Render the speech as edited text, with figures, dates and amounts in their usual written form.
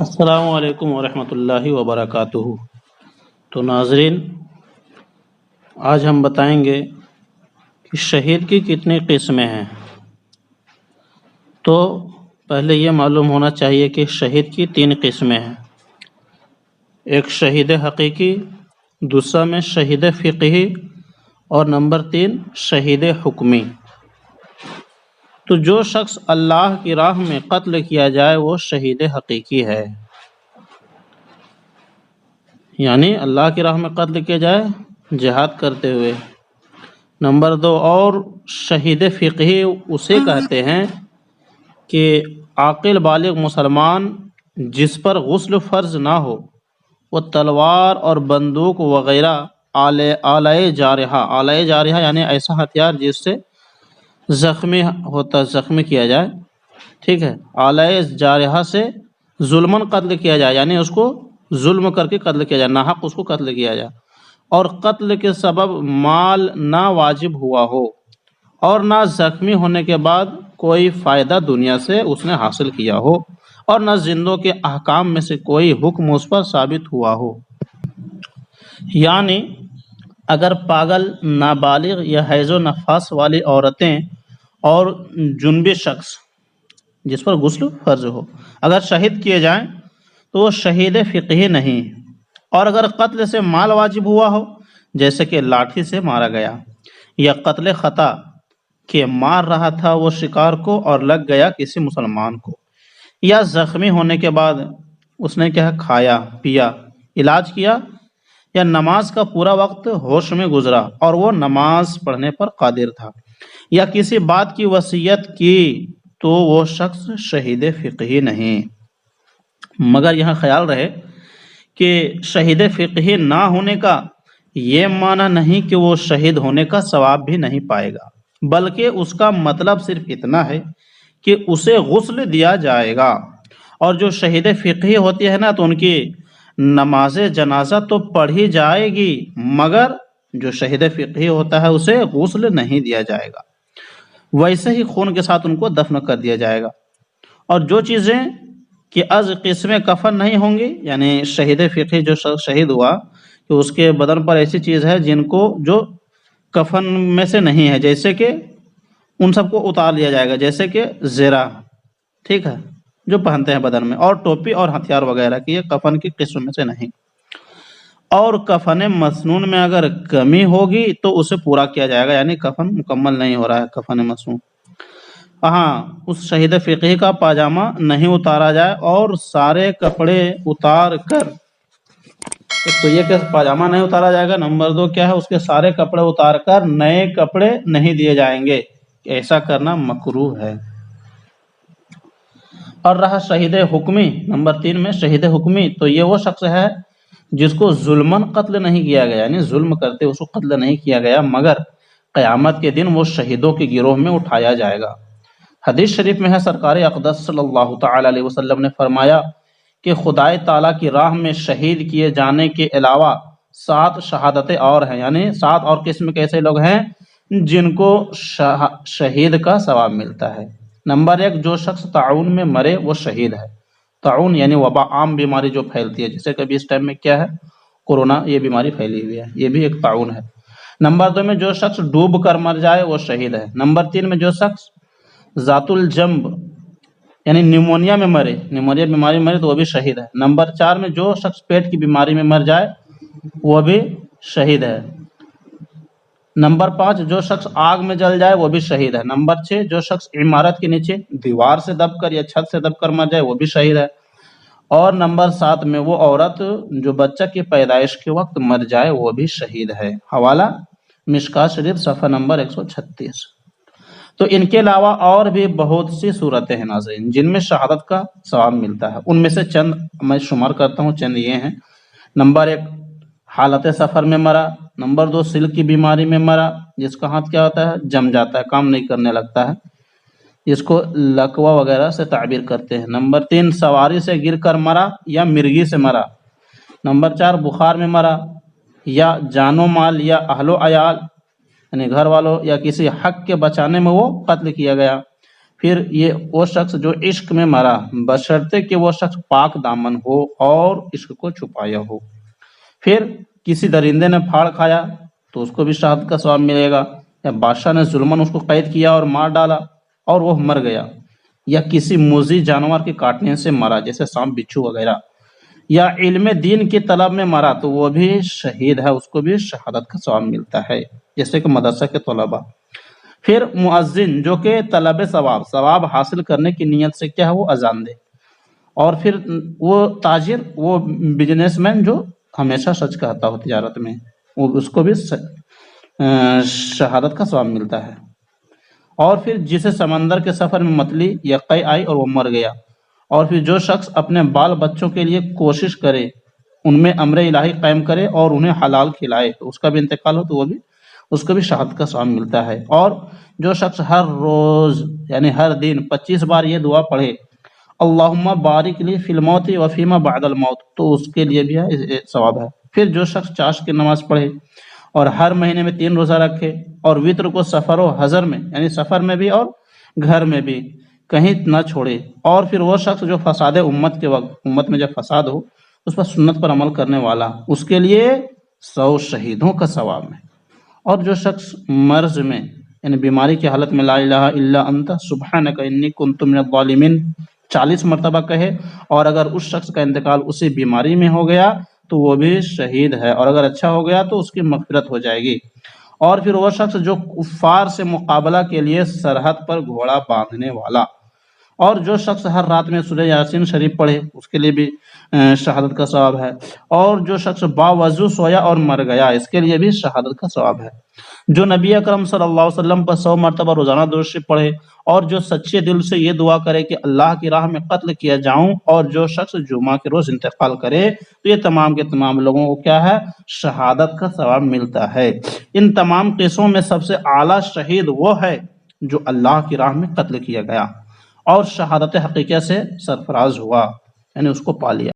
السلام علیکم ورحمۃ اللہ وبرکاتہ۔ تو ناظرین، آج ہم بتائیں گے کہ شہید کی کتنی قسمیں ہیں۔ تو پہلے یہ معلوم ہونا چاہیے کہ شہید کی 3 قسمیں ہیں۔ ایک شہید حقیقی، دوسرا میں شہید فقہی، اور نمبر 3 شہید حکمی۔ تو جو شخص اللہ کی راہ میں قتل کیا جائے وہ شہید حقیقی ہے، یعنی اللہ کی راہ میں قتل کیا جائے جہاد کرتے ہوئے۔ نمبر 2 اور شہید فقہی اسے کہتے ہیں کہ عاقل بالغ مسلمان جس پر غسل فرض نہ ہو، وہ تلوار اور بندوق وغیرہ آلۂ جارحہ یعنی ایسا ہتھیار جس سے زخمی کیا جائے، ٹھیک ہے، آلۂ جارحہ سے ظلماً قتل کیا جائے، یعنی اس کو ظلم کر کے قتل کیا جائے، ناحق اس کو قتل کیا جائے، اور قتل کے سبب مال نہ واجب ہوا ہو اور نہ زخمی ہونے کے بعد کوئی فائدہ دنیا سے اس نے حاصل کیا ہو، اور نہ زندوں کے احکام میں سے کوئی حکم اس پر ثابت ہوا ہو۔ یعنی اگر پاگل، نابالغ یا حیض و نفاس والی عورتیں اور جنبی شخص جس پر غسل فرض ہو اگر شہید کیے جائیں تو وہ شہید فقہی نہیں، اور اگر قتل سے مال واجب ہوا ہو، جیسے کہ لاٹھی سے مارا گیا، یا قتل خطا کہ مار رہا تھا وہ شکار کو اور لگ گیا کسی مسلمان کو، یا زخمی ہونے کے بعد اس نے کیا کھایا پیا، علاج کیا، یا نماز کا پورا وقت ہوش میں گزرا اور وہ نماز پڑھنے پر قادر تھا، یا کسی بات کی وصیت کی، تو وہ شخص شہید فقہی نہیں۔ مگر یہاں خیال رہے کہ شہید فقہی نہ ہونے کا یہ معنی نہیں کہ وہ شہید ہونے کا ثواب بھی نہیں پائے گا، بلکہ اس کا مطلب صرف اتنا ہے کہ اسے غسل دیا جائے گا۔ اور جو شہید فقہی ہوتی ہے نا، تو ان کی نماز جنازہ تو پڑھی جائے گی، مگر جو شہید فقہی ہوتا ہے اسے غسل نہیں دیا جائے گا، ویسے ہی خون کے ساتھ ان کو دفن کر دیا جائے گا۔ اور جو چیزیں کہ از قسم کفن نہیں ہوں گی، یعنی شہید فقہی جو شخص شہید ہوا کہ اس کے بدن پر ایسی چیز ہے جن کو جو کفن میں سے نہیں ہے، جیسے کہ ان سب کو اتار لیا جائے گا، جیسے کہ زرہ، ٹھیک ہے، جو پہنتے ہیں بدن میں، اور ٹوپی اور ہتھیار وغیرہ کی یہ کفن کی قسم میں سے نہیں۔ اور کفن مسنون میں اگر کمی ہوگی تو اسے پورا کیا جائے گا، یعنی کفن مکمل نہیں ہو رہا ہے کفن مسنون، ہاں اس شہید فقہی کا پاجامہ نہیں اتارا جائے اور سارے کپڑے اتار کر، تو یہ کہ پاجامہ نہیں اتارا جائے گا، نمبر 2 کیا ہے، اس کے سارے کپڑے اتار کر نئے کپڑے نہیں دیے جائیں گے، ایسا کرنا مکروہ ہے۔ اور رہا شہید حکمی، نمبر 3 میں شہید حکمی، تو یہ وہ شخص ہے جس کو ظلماً قتل نہیں کیا گیا، یعنی ظلم کرتے اس کو قتل نہیں کیا گیا، مگر قیامت کے دن وہ شہیدوں کے گروہ میں اٹھایا جائے گا۔ حدیث شریف میں ہے، سرکار اقدس صلی اللہ تعالی علیہ وسلم نے فرمایا کہ خدائے تعالیٰ کی راہ میں شہید کیے جانے کے علاوہ 7 شہادتیں اور ہیں، یعنی 7 اور قسم کے ایسے لوگ ہیں جن کو شہید کا ثواب ملتا ہے۔ نمبر 1 جو شخص طاعون میں مرے وہ شہید ہے۔ طاعون یعنی وبا، عام بیماری جو پھیلتی ہے، جیسے کبھی اس ٹائم میں کیا ہے کورونا، یہ بیماری پھیلی ہوئی ہے، یہ بھی ایک طاعون ہے۔ نمبر 2 میں جو شخص ڈوب کر مر جائے وہ شہید ہے۔ نمبر 3 میں جو شخص ذات الجنب یعنی نیمونیا میں مرے، نیمونیا بیماری میں مرے تو وہ بھی شہید ہے۔ نمبر 4 میں جو شخص پیٹ کی بیماری میں مر جائے وہ بھی شہید ہے۔ نمبر 5 جو شخص آگ میں جل جائے وہ بھی شہید ہے۔ نمبر 6 جو شخص عمارت کے نیچے دیوار سے دب کر یا چھت سے دب کر مر جائے وہ بھی شہید ہے۔ اور نمبر 7 میں وہ عورت جو بچہ کی پیدائش کے وقت مر جائے وہ بھی شہید ہے۔ حوالہ مشکات شریف صفحہ نمبر 136۔ تو ان کے علاوہ اور بھی بہت سی صورتیں ہیں ناظرین جن میں شہادت کا ثواب ملتا ہے، ان میں سے چند میں شمار کرتا ہوں، چند یہ ہیں۔ نمبر 1 حالت سفر میں مرا۔ نمبر 2 سل کی بیماری میں مرا، جس کا ہاتھ کیا ہوتا ہے جم جاتا ہے، کام نہیں کرنے لگتا ہے، جس کو لکوہ وغیرہ سے تعبیر کرتے ہیں۔ نمبر 3 سواری سے گر کر مرا یا مرغی سے مرا۔ نمبر 4 بخار میں مرا، یا جان و مال یا اہل و عیال یعنی گھر والوں یا کسی حق کے بچانے میں وہ قتل کیا گیا۔ پھر یہ وہ شخص جو عشق میں مرا بشرطے کہ وہ شخص پاک دامن ہو اور عشق کو چھپایا ہو۔ پھر کسی درندے نے پھاڑ کھایا تو اس کو بھی شہادت کا ثواب ملے گا، یا بادشاہ نے ظلمن اس کو قید کیا اور مار ڈالا اور وہ مر گیا، یا کسی موذی جانور کے کاٹنے سے مرا جیسے سانپ بچھو وغیرہ، یا علم دین کی طلب میں مرا تو وہ بھی شہید ہے، اس کو بھی شہادت کا ثواب ملتا ہے جیسے کہ مدرسہ کے طلباء۔ پھر مؤذن جو کہ طلب ثواب حاصل کرنے کی نیت سے کیا ہے وہ اذان دے، اور پھر وہ تاجر، وہ بزنس مین جو ہمیشہ سچ کہتا ہو تجارت میں، وہ اس کو بھی شہادت کا ثواب ملتا ہے۔ اور پھر جسے سمندر کے سفر میں متلی یا قے آئی اور وہ مر گیا، اور پھر جو شخص اپنے بال بچوں کے لیے کوشش کرے، ان میں امر الہی قائم کرے اور انہیں حلال کھلائے تو اس کا بھی انتقال ہو تو وہ بھی اس کو بھی شہادت کا ثواب ملتا ہے۔ اور جو شخص ہر روز یعنی ہر دن 25 بار یہ دعا پڑھے اللہم بارک لی فی الموت و فیما بعد الموت تو اس کے لیے بھی ثواب ہے۔ پھر جو شخص چاش کی نماز پڑھے اور ہر مہینے میں 3 روزہ رکھے اور وطر کو سفر و حضر میں یعنی سفر میں بھی اور گھر میں بھی کہیں نہ چھوڑے، اور پھر وہ شخص جو فساد امت کے وقت، امت میں جب فساد ہو اس پر سنت پر عمل کرنے والا، اس کے لیے 100 شہیدوں کا ثواب ہے۔ اور جو شخص مرض میں یعنی بیماری کی حالت میں لا الہ الا انت سبحانک انی کنت من الظالمین 40 مرتبہ کہے، اور اگر اس شخص کا انتقال اسی بیماری میں ہو گیا تو وہ بھی شہید ہے، اور اگر اچھا ہو گیا تو اس کی مغفرت ہو جائے گی۔ اور پھر وہ شخص جو کفار سے مقابلہ کے لیے سرحد پر گھوڑا باندھنے والا، اور جو شخص ہر رات میں سورہ یاسین شریف پڑھے اس کے لیے بھی شہادت کا ثواب ہے، اور جو شخص باوضو سویا اور مر گیا اس کے لیے بھی شہادت کا ثواب ہے۔ جو نبی اکرم صلی اللہ علیہ وسلم پر 100 مرتبہ روزانہ درود شریف پڑھے، اور جو سچے دل سے یہ دعا کرے کہ اللہ کی راہ میں قتل کیا جاؤں، اور جو شخص جمعہ کے روز انتقال کرے تو یہ تمام کے تمام لوگوں کو کیا ہے شہادت کا ثواب ملتا ہے۔ ان تمام قصوں میں سب سے اعلیٰ شہید وہ ہے جو اللہ کی راہ میں قتل کیا گیا اور شہادت حقیقیہ سے سرفراز ہوا، یعنی اس کو پا لیا۔